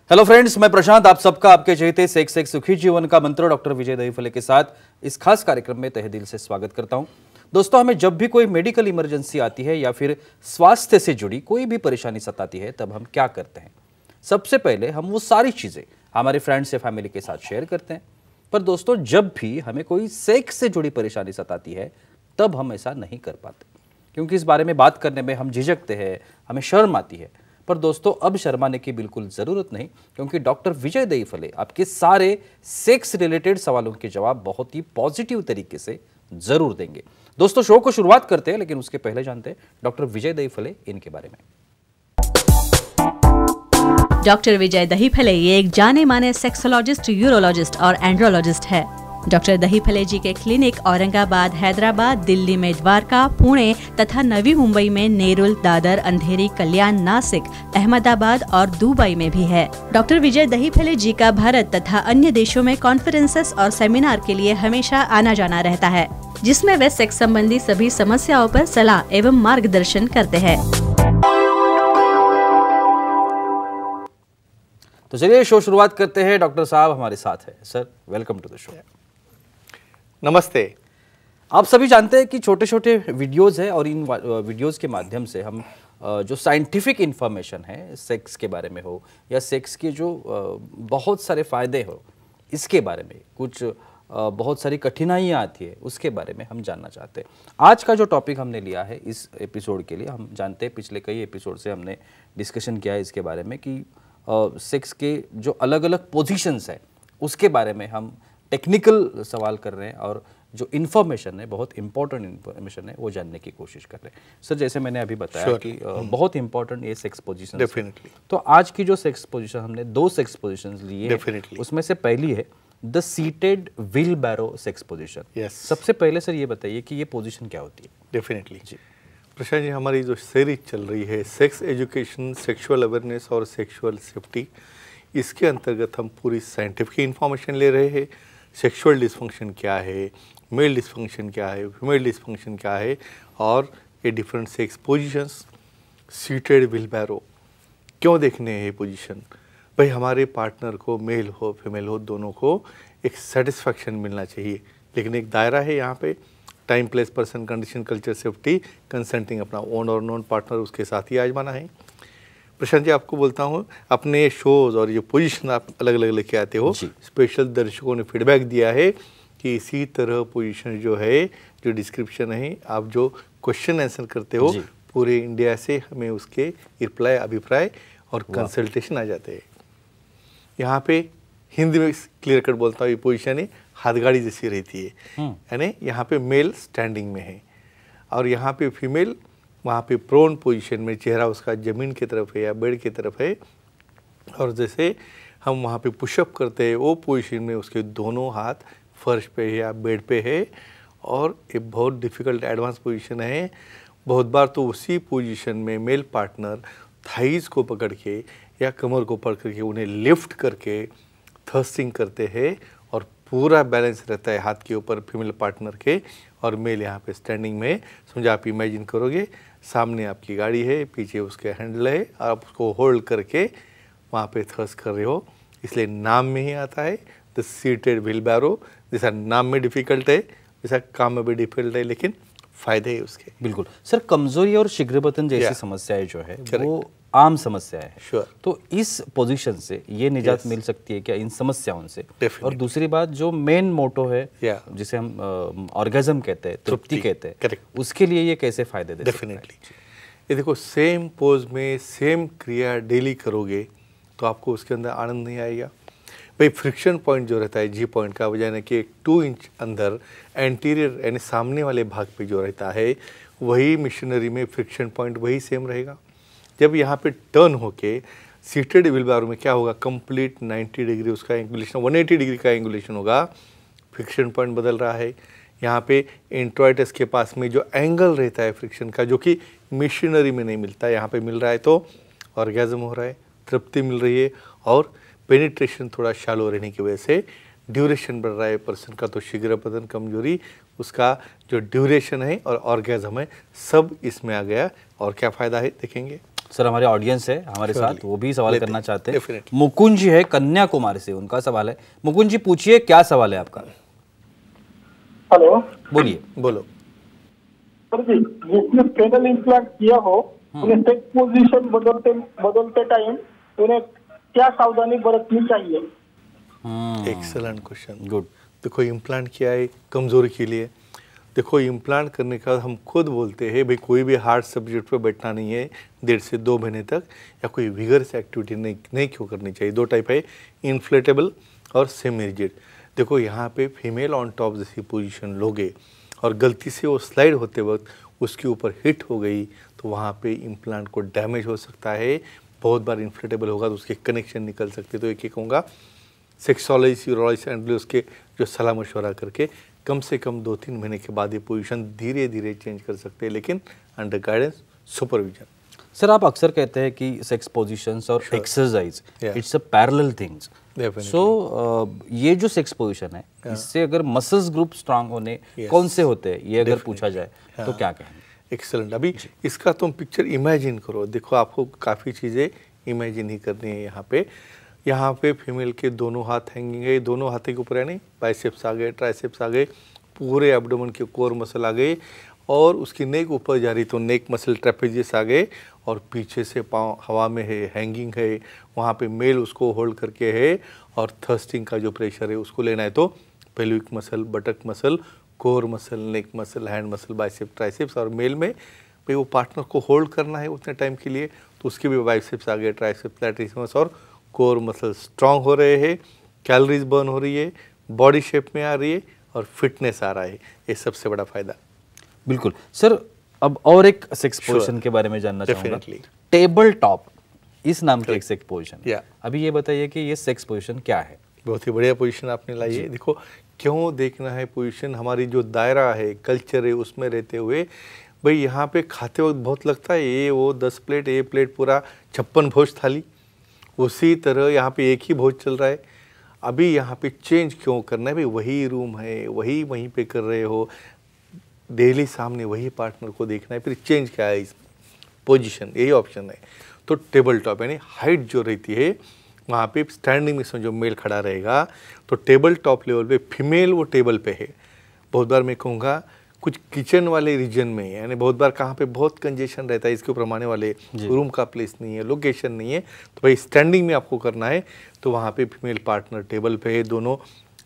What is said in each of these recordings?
Hello friends, मैं प्रशांत आप सबका आपके चहेते सेक्स एक सुखी जीवन का मंत्र डॉक्टर विजय दहीफले के साथ इस खास कार्यक्रम में तहे दिल से स्वागत करता हूं। दोस्तों, हमें जब भी कोई मेडिकल इमरजेंसी आती है या फिर स्वास्थ्य से जुड़ी कोई भी परेशानी सताती है, तब हम क्या करते हैं? सबसे पहले हम वो सारी चीजें हमारे फ्रेंड्स या फैमिली के साथ शेयर करते हैं। पर दोस्तों, जब भी हमें कोई सेक्स से जुड़ी परेशानी सताती है, तब हम ऐसा नहीं कर पाते, क्योंकि इस बारे में बात करने में हम झिझकते हैं, हमें शर्म आती है। पर दोस्तों, अब शर्माने की बिल्कुल ज़रूरत नहीं, क्योंकि डॉक्टर विजय दहीफले आपके सारे सेक्स रिलेटेड सवालों के जवाब बहुत ही पॉजिटिव तरीके से ज़रूर देंगे। दोस्तों, शो को शुरुआत करते हैं, लेकिन उसके पहले जानते हैं डॉक्टर विजय दहीफले इनके बारे में। डॉक्टर विजय दहीफले ये एक जाने माने सेक्सोलॉजिस्ट, यूरोलॉजिस्ट और एंड्रोलॉजिस्ट है। डॉक्टर दहीफले जी के क्लिनिक औरंगाबाद, हैदराबाद, दिल्ली में द्वारका, पुणे तथा नवी मुंबई में नेरुल, दादर, अंधेरी, कल्याण, नासिक, अहमदाबाद और दुबई में भी है। डॉक्टर विजय दहीफले जी का भारत तथा अन्य देशों में कॉन्फ्रेंसेस और सेमिनार के लिए हमेशा आना जाना रहता है, जिसमें वे सेक्स संबंधी सभी समस्याओं पर सलाह एवं मार्गदर्शन करते हैं। तो चलिए शो शुरुआत करते हैं। डॉक्टर साहब हमारे साथ है। Sir, welcome to the show. नमस्ते। आप सभी जानते हैं कि छोटे छोटे वीडियोस है और इन वीडियोस के माध्यम से हम जो साइंटिफिक इंफॉर्मेशन है सेक्स के बारे में हो या सेक्स के जो बहुत सारे फ़ायदे हो, इसके बारे में कुछ बहुत सारी कठिनाइयाँ आती है, उसके बारे में हम जानना चाहते हैं। आज का जो टॉपिक हमने लिया है इस एपिसोड के लिए, हम जानते हैं पिछले कई एपिसोड से हमने डिस्कशन किया है इसके बारे में कि सेक्स के जो अलग अलग पोजीशंस है उसके बारे में हम टेक्निकल सवाल कर रहे हैं और जो इन्फॉर्मेशन है, बहुत इंपॉर्टेंट इन्फॉर्मेशन है, वो जानने की कोशिश कर रहे हैं। सर, जैसे मैंने अभी बताया कि बहुत इंपॉर्टेंट ये सेक्स पोजीशन डेफिनेटली। तो आज की जो सेक्स पोजीशन, हमने दो सेक्स पोजीशंस लिए हैं, उसमें से पहली है the seated wheel barrow sex position. सबसे पहले सर ये बताइए कि ये पोजीशन क्या होती है? डेफिनेटली जी प्रशांत जी, हमारी जो सीरीज चल रही है सेक्स एजुकेशन, सेक्सुअल अवेयरनेस और सेक्सुअल सेफ्टी, इसके अंतर्गत हम पूरी साइंटिफिक इंफॉर्मेशन ले रहे हैं। सेक्सुअल डिस्फंक्शन क्या है, मेल डिस्फंक्शन क्या है, फीमेल डिस्फंक्शन क्या है, और ये different sex positions. Seated wheel बैरो क्यों देखने हैं ये पोजीशन? भाई, हमारे पार्टनर को, मेल हो फीमेल हो, दोनों को एक सेटिस्फैक्शन मिलना चाहिए, लेकिन एक दायरा है यहाँ पे। Time, place, person, condition, culture, safety, consenting, अपना ओन और नॉन पार्टनर उसके साथ ही आजमाना है। प्रशांत जी, आपको बोलता हूँ, अपने शोज और ये पोजीशन आप अलग अलग लेके आते हो, स्पेशल दर्शकों ने फीडबैक दिया है कि इसी तरह पोजीशन जो है, जो डिस्क्रिप्शन है, आप जो क्वेश्चन आंसर करते हो, पूरे इंडिया से हमें उसके रिप्लाई, अभिप्राय और कंसल्टेशन आ जाते हैं। यहाँ पे हिंदी में क्लियर कट बोलता हूँ, ये पोजीशन है हाथगाड़ी जैसी रहती है, यानी यहाँ पे मेल स्टैंडिंग में है और यहाँ पे फीमेल वहाँ पे प्रोन पोजीशन में, चेहरा उसका ज़मीन की तरफ है या बेड की तरफ है, और जैसे हम वहाँ पे पुशअप करते हैं वो पोजीशन में उसके दोनों हाथ फर्श पे है या बेड पे है, और ये बहुत डिफ़िकल्ट एडवांस पोजीशन है। बहुत बार तो उसी पोजीशन में मेल पार्टनर थाइज़ को पकड़ के या कमर को पकड़ के उन्हें लिफ्ट करके थर्स्टिंग करते हैं, और पूरा बैलेंस रहता है हाथ के ऊपर फीमेल पार्टनर के, और मेल यहाँ पे स्टैंडिंग में। समझो, आप इमेजिन करोगे सामने आपकी गाड़ी है, पीछे उसके हैंडल है, आप उसको होल्ड करके वहाँ पे थर्स्ट कर रहे हो, इसलिए नाम में ही आता है द सीटेड व्हील बैरो। जैसा नाम में डिफ़िकल्ट है, वैसा काम में भी डिफ़िकल्ट है, लेकिन फ़ायदे है उसके। बिल्कुल सर, कमजोरी और शीघ्रपतन जैसी समस्याएं जो है वो आम समस्या है। तो इस पोजीशन से ये निजात मिल सकती है क्या इन समस्याओं से? और दूसरी बात, जो मेन मोटो है जिसे हम ऑर्गेज्म कहते हैं, तृप्ति कहते हैं, उसके लिए ये कैसे फायदे दे? डेफिनेटली। ये देखो, सेम पोज में सेम क्रिया डेली करोगे तो आपको उसके अंदर आनंद नहीं आएगा। भाई, फ्रिक्शन पॉइंट जो रहता है जी पॉइंट का, वजह है कि 2 इंच अंदर एंटीरियर यानी सामने वाले भाग पे जो रहता है, वही मिशनरी में फ्रिक्शन पॉइंट वही सेम रहेगा। जब यहाँ पे टर्न होके सीटेड व्हील बैरो में क्या होगा, कंप्लीट 90 डिग्री उसका एंगुलेशन, 180 डिग्री का एंगुलेशन होगा, फ्रिक्शन पॉइंट बदल रहा है। यहाँ पे इंट्रोइटस के पास में जो एंगल रहता है फ्रिक्शन का, जो कि मिशनरी में नहीं मिलता, यहाँ पे मिल रहा है, तो ऑर्गेज्म हो रहा है, तृप्ति मिल रही है, और पेनिट्रेशन थोड़ा शालो रहने की वजह से ड्यूरेशन बढ़ रहा है पर्सन का। तो शीघ्रपतन, कमजोरी, उसका जो ड्यूरेशन है और ऑर्गेज्म है, सब इसमें आ गया। और क्या फ़ायदा है देखेंगे। सर हमारे ऑडियंस है हमारे साथ, वो भी सवाल करना चाहते हैं। Definitely. मुकुंद जी है कन्याकुमारी से, उनका सवाल है। मुकुंद जी पूछिए, क्या सवाल है आपका? हेलो, बोलिए। बोलो। सर जी, जिसने पेनल इम्प्लांट किया हो उन्हें सेक्स पोजीशन बदलते टाइम उन्हें क्या सावधानी बरतनी चाहिए? Excellent question. गुड। देखो इम्प्लांट किया है कमजोरी के लिए। देखो इम्प्लांट करने का हम खुद बोलते हैं भाई कोई भी हार्ड सब्जेक्ट पे बैठना नहीं है 1.5 से 2 महीने तक, या कोई विगरस एक्टिविटी नहीं क्यों करनी चाहिए। 2 टाइप है, इन्फ्लेटेबल और सेमी रिजिड। देखो यहाँ पे फीमेल ऑन टॉप जैसी पोजीशन लोगे और गलती से वो स्लाइड होते वक्त उसके ऊपर हिट हो गई तो वहाँ पे इम्प्लांट को डैमेज हो सकता है। बहुत बार इन्फ्लेटेबल होगा तो उसके कनेक्शन निकल सकते। तो एक कहूँगा सेक्सोलॉजिस्ट, यूरोलॉजिस्ट एंड उसके जो सलाह मशवरा करके कम से कम 2-3 महीने के बाद ये पोजीशन धीरे धीरे चेंज कर सकते हैं, लेकिन अंडर गाइडेंस सुपरविजन। सर आप अक्सर कहते हैं कि सेक्स पोजीशंस और exercise it's a parallel things. So ये जो सेक्स पोजीशन है इससे अगर मसल्स ग्रुप स्ट्रांग होने कौन से होते हैं, ये अगर पूछा जाए तो क्या कहेंगे? एक्सेलेंट। अभी इसका तुम पिक्चर इमेजिन करो। देखो आपको काफ़ी चीज़ें इमेजिन ही करनी है। यहाँ पे फीमेल के दोनों हाथ हैंगिंग है, दोनों हाथों के ऊपर यानी बाइसेप्स आ गए, ट्राइसेप्स आ गए, पूरे एब्डोमेन के कोर मसल आ गए और उसकी नेक ऊपर जा रही तो नेक मसल ट्रेपेजियस आ गए और पीछे से पाँव हवा में है, हैंगिंग है, वहाँ पे मेल उसको होल्ड करके है और थर्स्टिंग का जो प्रेशर है उसको लेना है तो pelvic muscle, buttock muscle, core muscle, neck muscle, hand muscle, bicep, triceps. और मेल में भाई वो पार्टनर को होल्ड करना है उतने टाइम के लिए तो उसके भी बाइसेप्स आ गए, ट्राइसेप्स, लैट्रिसिमस और कोर मसल स्ट्रांग हो रहे हैं, कैलोरीज बर्न हो रही है, बॉडी शेप में आ रही है और फिटनेस आ रहा है। ये सबसे बड़ा फायदा। बिल्कुल सर। अब और एक सेक्स पोजीशन के बारे में जानना चाहूँगा, टेबल टॉप, इस नाम की एक सेक्स पोजीशन। अभी ये बताइए कि ये सेक्स पोजीशन क्या है? बहुत ही बढ़िया पोजीशन आपने लाई है। देखो क्यों देखना है पोजीशन, हमारी जो दायरा है, कल्चर है, उसमें रहते हुए भाई यहाँ पे खाते वक्त बहुत लगता है ये वो 10 प्लेट, ये प्लेट पूरा 56 भोज थाली, उसी तरह यहाँ पे एक ही भोज चल रहा है। अभी यहाँ पे चेंज क्यों करना है भाई? वही रूम है, वहीं पे कर रहे हो, डेली सामने वही पार्टनर को देखना है, फिर चेंज क्या है इसमें? पोजीशन, यही ऑप्शन है। तो टेबल टॉप यानी हाइट जो रहती है वहाँ पे स्टैंडिंग में जो मेल खड़ा रहेगा तो टेबल टॉप लेवल पे फीमेल वो टेबल पे है। बहुत बार मैं कहूँगा कुछ किचन वाले रीजन में, यानी बहुत बार कहाँ पे बहुत कंजेशन रहता है, इसके ऊपर आने वाले रूम का प्लेस नहीं है, लोकेशन नहीं है, तो भाई स्टैंडिंग में आपको करना है तो वहाँ पे फीमेल पार्टनर टेबल पे है, दोनों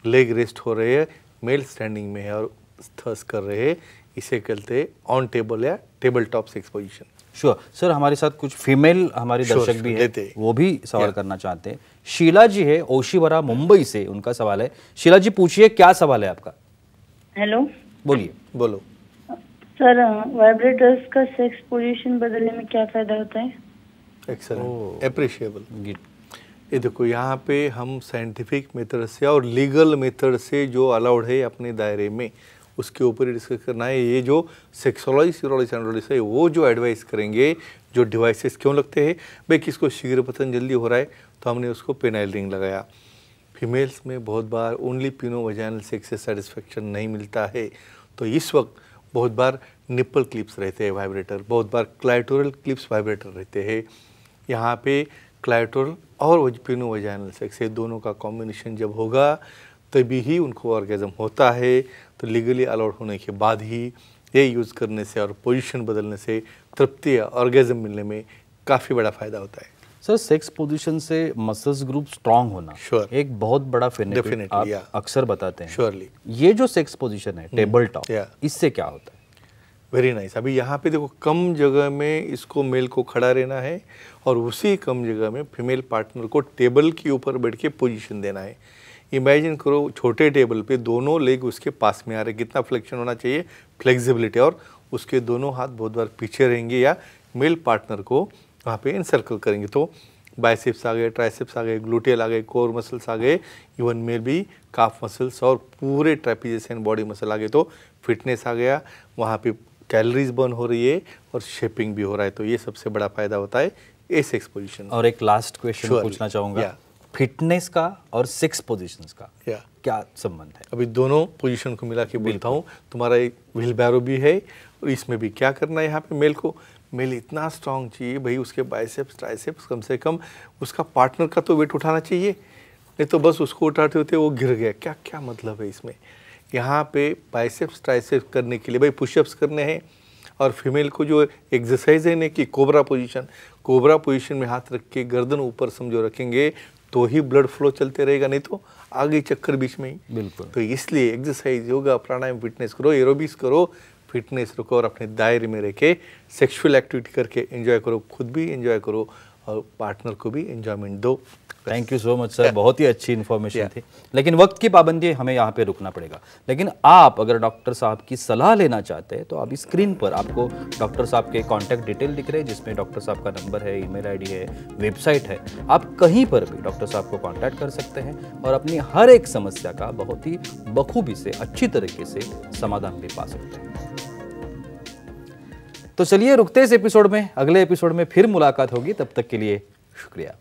लेग रेस्ट हो रहे हैं, मेल स्टैंडिंग में है और थर्स कर रहे हैं। इसे कहते हैं ऑन टेबल या table top sex position. Sure sir, हमारे साथ कुछ फीमेल हमारे दर्शक भी हैं, वो भी सवाल करना चाहते हैं। शीला जी है ओशीवरा मुंबई से, उनका सवाल है। शीला जी पूछिए, क्या सवाल है आपका? हेलो, बोलिए। बोलो सर, वाइब्रेटर्स का सेक्स पोजीशन बदलने में क्या फायदा होता है? Excellent, appreciable. ये देखो यहाँ पे हम साइंटिफिक मेथड से और लीगल मेथड से जो अलाउड है अपने दायरे में उसके ऊपर ही डिस्कस करना है। ये जो सेक्सोलॉजिस्ट, यूरोलॉजिस्ट, एंड्रोलॉजिस्ट है वो जो एडवाइस करेंगे, जो डिवाइसेस क्यों लगते हैं भाई, किसको शीघ्र पतन जल्दी हो रहा है तो हमने उसको पेनाइल रिंग लगाया। फीमेल्स में बहुत बार ओनली पिनो वजाइनल सेक्स से सेटिस्फेक्शन नहीं मिलता है तो इस वक्त बहुत बार निप्पल क्लिप्स रहते हैं वाइब्रेटर, बहुत बार क्लाइटोरल क्लिप्स वाइब्रेटर रहते हैं। यहाँ पे क्लाइटोरल और पिनो वजाइनल सेक्स दोनों का कॉम्बिनेशन जब होगा तभी ही उनको ऑर्गेजम होता है। तो लीगली अलाउड होने के बाद ही ये यूज़ करने से और पोजीशन बदलने से तृप्ति या ऑर्गेजम मिलने में काफ़ी बड़ा फायदा होता है। सर, सेक्स पोजीशन से मसल्स ग्रुप स्ट्रांग होना एक बहुत बड़ा बेनिफिट आप अक्सर बताते हैं। श्योरली। ये जो सेक्स पोजीशन है टेबल टॉप, इससे क्या होता है? Very nice. अभी यहाँ पे देखो कम जगह में इसको मेल को खड़ा रहना है और उसी कम जगह में फीमेल पार्टनर को टेबल के ऊपर बैठ के पोजीशन देना है। इमेजिन करो छोटे टेबल पे दोनों लेग उसके पास में आ रहे, कितना फ्लेक्शन होना चाहिए, फ्लेक्सिबिलिटी, और उसके दोनों हाथ बहुत बार पीछे रहेंगे या मेल पार्टनर को वहाँ पे इनसर्कल करेंगे तो बाइसेप्स आ गए, ट्राइसेप्स आ गए, ग्लूटियल आ गए, कोर मसल्स आ गए, इवन मेल भी काफ मसल्स और पूरे ट्रेपेजियस एंड बॉडी मसल आ गए तो फिटनेस आ गया, वहाँ पे कैलोरीज बर्न हो रही है और शेपिंग भी हो रहा है। तो ये सबसे बड़ा फायदा होता है ए सेक्स पोजीशन। और एक लास्ट क्वेश्चन पूछना चाहूँगा, फिटनेस का और सेक्स पोजीशंस का क्या संबंध है? अभी दोनों पोजीशन को मिला के बोलता हूँ, तुम्हारा एक व्हील बैरो भी है और इसमें भी क्या करना है यहाँ पे मेल को, मेल इतना स्ट्रांग चाहिए भाई, उसके बाइसेप्स ट्राइसेप्स कम से कम उसका पार्टनर का तो वेट उठाना चाहिए, नहीं तो बस उसको उठाते होते वो गिर गया, क्या क्या मतलब है इसमें। यहाँ पे बाइसेप्स ट्राइसेप्स करने के लिए भाई पुशअप्स करने हैं, और फीमेल को जो एक्सरसाइज है ना कि कोबरा पोजीशन में हाथ रख के गर्दन ऊपर समझो रखेंगे तो ही ब्लड फ्लो चलते रहेगा, नहीं तो आगे चक्कर बीच में ही। बिल्कुल। तो इसलिए एक्सरसाइज, योगा, प्राणायाम, फिटनेस करो, एरोबिक्स करो, फिटनेस रखो और अपने दायरे में रह के सेक्सुअल एक्टिविटी करके एंजॉय करो, खुद भी एंजॉय करो और पार्टनर को भी एंजॉयमेंट दो। Thank you so much sir, बहुत ही अच्छी इन्फॉर्मेशन थी। लेकिन वक्त की पाबंदी, हमें यहाँ पे रुकना पड़ेगा। लेकिन आप अगर डॉक्टर साहब की सलाह लेना चाहते हैं तो अभी स्क्रीन पर आपको डॉक्टर साहब के कॉन्टैक्ट डिटेल दिख रहे हैं, जिसमें डॉक्टर साहब का नंबर है, ईमेल आईडी है, वेबसाइट है। आप कहीं पर भी डॉक्टर साहब को कॉन्टैक्ट कर सकते हैं और अपनी हर एक समस्या का बहुत ही बखूबी से, अच्छी तरीके से समाधान भी पा सकते हैं। तो चलिए रुकते इस एपिसोड में, अगले एपिसोड में फिर मुलाकात होगी, तब तक के लिए शुक्रिया।